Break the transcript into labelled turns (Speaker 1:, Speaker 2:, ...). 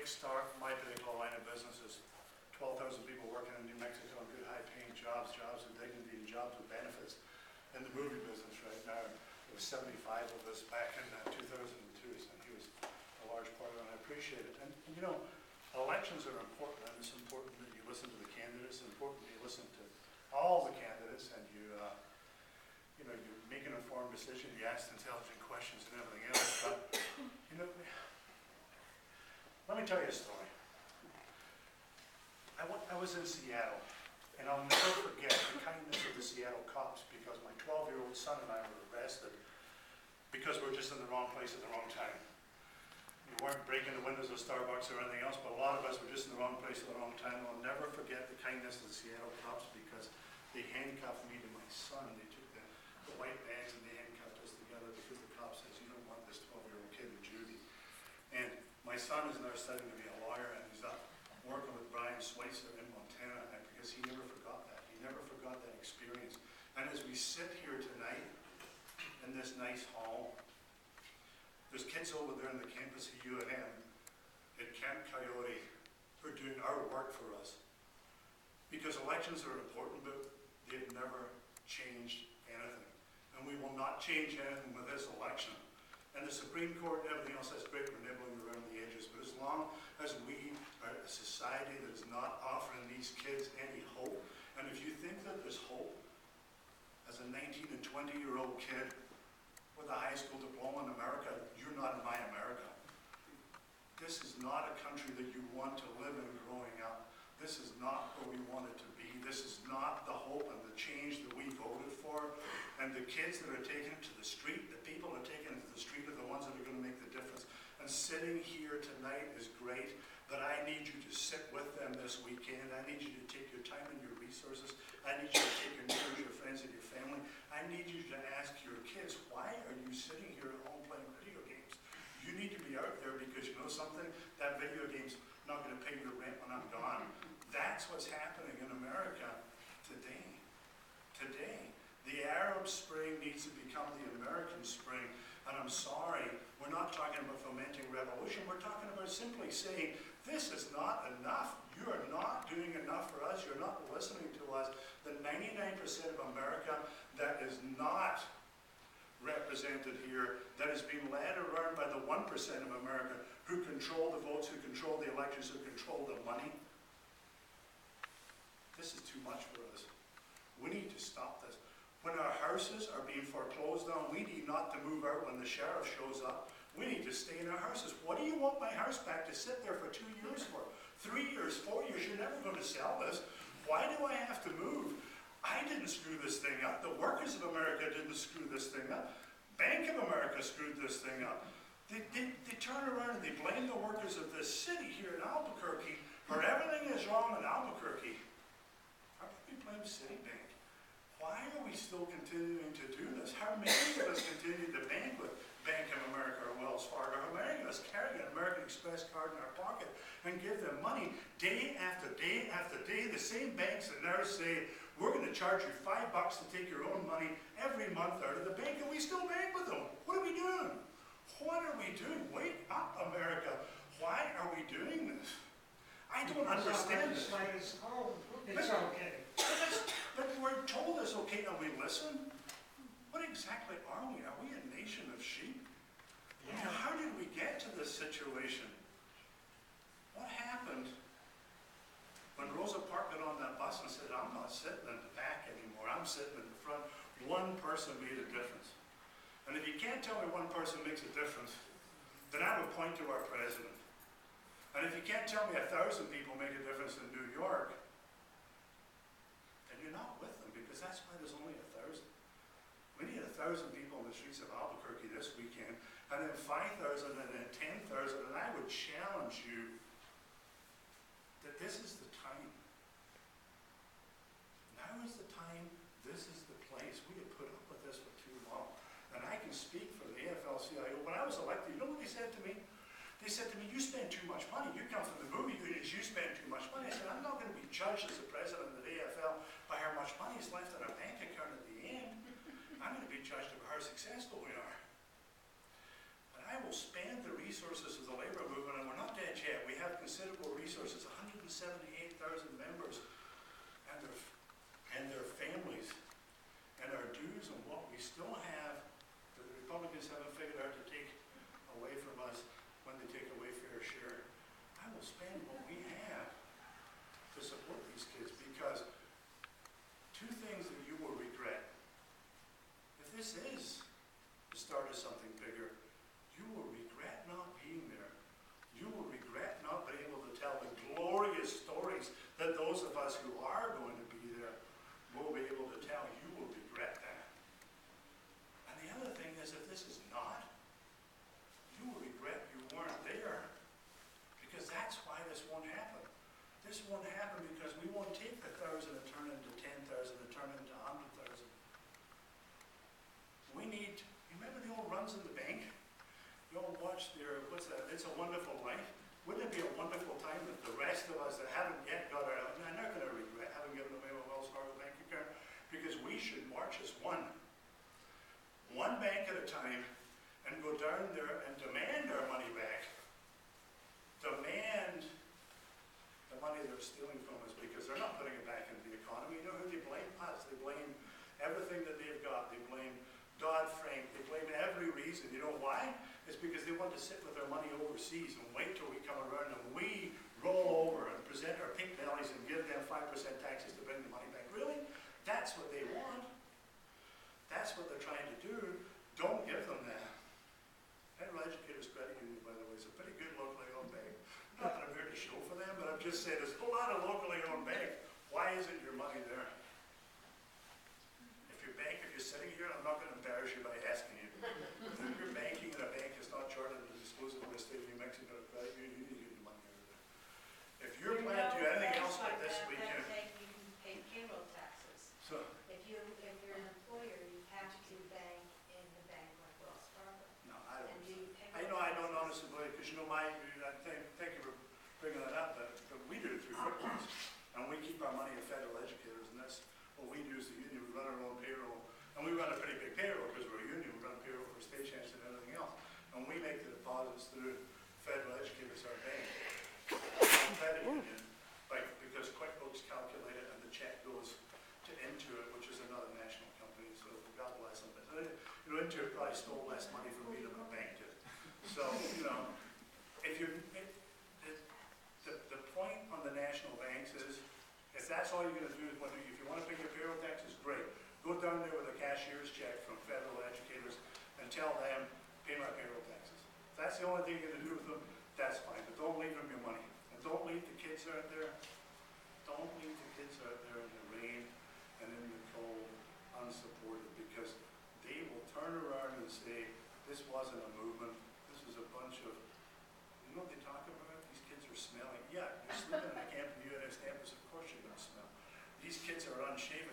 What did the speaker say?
Speaker 1: big start, my particular line of business is 12,000 people working in New Mexico on good high-paying jobs, jobs with dignity and jobs with benefits. In the movie business right now, there was 75 of us back in 2002, and he was a large part of it, and I appreciate it. And you know, elections are important, and it's important that you listen to the candidates, it's important that you listen to all the candidates, and you know, you make an informed decision, you ask intelligent questions and everything else, but, you know, let me tell you a story. I was in Seattle, and I'll never forget the kindness of the Seattle cops, because my 12-year-old son and I were arrested because we were just in the wrong place at the wrong time. We weren't breaking the windows of Starbucks or anything else, but a lot of us were just in the wrong place at the wrong time. I'll never forget the kindness of the Seattle cops, because they handcuffed me to my son. They took the white bands and they handcuffed us together, because the cop says, you don't want this 12-year-old kid with Judy. And my son is now studying to be a lawyer, and he's up working with Brian Schweitzer in Montana, and because he never forgot that. He never forgot that experience. And as we sit here tonight in this nice hall, there's kids over there on the campus of UNM at Camp Coyote who are doing our work for us. Because elections are important, but they've never changed anything. And we will not change anything with this election. And the Supreme Court and everything else, that's great, we're nibbling around the edges. But as long as we are a society that is not offering these kids any hope, and if you think that there's hope as a 19 and 20-year-old kid with a high school diploma in America, you're not in my America. This is not a country that you want to live in growing up. This is not where we want it to be. This is not the hope and the change that we voted for. And the kids that are taking it to the street, the people that are taking it to the street are the ones that are going to make the difference. And sitting here tonight is great, but I need you to sit with them this weekend. I need you to take your time and your resources. I need you to take your neighbors, your friends, and your family. I need you to ask your kids, why are you sitting here at home playing video games? You need to be out there, because you know something? That video game's not going to pay your rent when I'm gone. That's what's happening in America today. Today. The Arab Spring needs to become the American Spring. And I'm sorry, we're not talking about fomenting revolution. We're talking about simply saying, this is not enough. You are not doing enough for us. You're not listening to us. The 99% of America that is not represented here, that is being led around by the 1% of America who control the votes, who control the elections, who control the money. This is too much for us. We need to stop this. When our houses are being foreclosed on, we need not to move out when the sheriff shows up. We need to stay in our houses. What do you want my house back to sit there for 2 years for? 3 years, 4 years, you're never going to sell this. Why do I have to move? I didn't screw this thing up. The workers of America didn't screw this thing up. Bank of America screwed this thing up. They turn around and they blame the workers of this city here in Albuquerque for everything is wrong in Albuquerque. How can we blame Citibank? Why are we still continuing to do this? How many of us continue to bank with Bank of America or Wells Fargo? How many of us carry an American Express card in our pocket and give them money day after day after day? The same banks that now say, we're going to charge you $5 to take your own money every month out of the bank, and we still bank with them. What are we doing? What are we doing? Wake up, America. Why are we doing this? I don't understand this.
Speaker 2: It's okay.
Speaker 1: But we're told it's okay, and we listen. What exactly are we? Are we a nation of sheep?
Speaker 2: Yeah.
Speaker 1: How did we get to this situation? What happened when Rosa Parks got on that bus and said, I'm not sitting in the back anymore, I'm sitting in the front? One person made a difference. And if you can't tell me one person makes a difference, then I would point to our president. And if you can't tell me 1,000 people make a difference in New York, then you're not with them, because that's why there's only 1,000. We need 1,000 people in the streets of Albuquerque this weekend, and then 5,000, and then 10,000, and I would challenge you that this is the time. Now is the time, this is the place. We have put up with this for too long. And I can speak for the AFL-CIO. When I was elected, you know what they said to me? They said to me, you spend too much money. You come from the movie unions, you spend too much money. I said, I'm not going to be judged as the president of the AFL by how much money is left in our bank account at the end. I'm going to be judged by how successful we are. And I will spend the resources of the labor movement, and we're not dead yet. We have considerable resources, 178,000 members, and their families, and our dues and what we still have, that the Republicans haven't figured out to take away from us when they take away fair share. I will spend what we have to support these kids, because two things that you will regret. If this is the start of something bigger, you will regret not being there. You will regret not being able to tell the glorious stories that those of us who are going to be there will be able to tell. You will regret that. And the other thing is, if this is not, you will regret you weren't there. Because that's why this won't happen. This won't happen because we won't take the 1,000 and turn it into 10,000 and turn it into 100,000. We need, you remember the old runs in the bank? You all watch their, what's that, It's a Wonderful Life? Wouldn't it be a wonderful time that the rest of us that haven't yet got our, I'm not going to regret having given away my Wells Fargo bank account, because we should march as one bank at a time, and go down there and demand our money back. Demand the money they're stealing from us, because they're not putting it back into the economy. You know who they blame? Us. They blame everything that they've got. They blame Dodd-Frank. They blame every reason. You know why? It's because they want to sit with their money overseas and wait till we come around and we roll over and present our pink bellies and give them 5% taxes to bring the money back. Really? That's what they want. That's what they're trying to do. Don't give them that. Federal Educators Credit Union, by the way, is a pretty good locally owned bank. Not that I'm here to show for them, but I'm just saying there's a lot of locally owned banks. Why isn't your money there? If you're sitting here, I'm not going to embarrass you by asking you. If you're banking in a bank that's not chartered and exclusive of the state of New Mexico credit union, you need to get your money out of there. If you're planning to do anything else like this weekend,
Speaker 3: You can pay payroll taxes.
Speaker 1: so,
Speaker 3: If you're an employer, you have to bank in the bank like Wells Fargo.
Speaker 1: no, I
Speaker 3: And
Speaker 1: don't.
Speaker 3: do payroll
Speaker 1: I don't
Speaker 3: taxes.
Speaker 1: honestly believe, because you know thank you for bringing that up, but we do it through QuickBooks, and we keep our money in federal educators, and that's what we do as the union. We run our own payroll, and we run a pretty big payroll because we're a union. We run a payroll for state chancellor and everything else, and we make the deposits through federal educators, our bank, our credit union, because QuickBooks calculate it, and the check goes to Intuit, which is another national company, so God bless them. But, Intuit probably stole less money from me than my bank did. So, the point on the national banks is, if that's all you're going to do, if you want to pay your payroll taxes, great. Go down there with a cashier's check from federal educators and tell them, pay my payroll taxes. If that's the only thing you're going to do with them, that's fine, but don't leave them your money. And don't leave the kids out there. Don't leave the kids out there in the rain and in the cold, unsupported, because they will turn around and say, this wasn't a movement, this was a bunch of, you know what they talk about? These kids are smelling. Yeah, you're sleeping in a camp and you at a campus, of course you're going to smell. These kids are unshaven.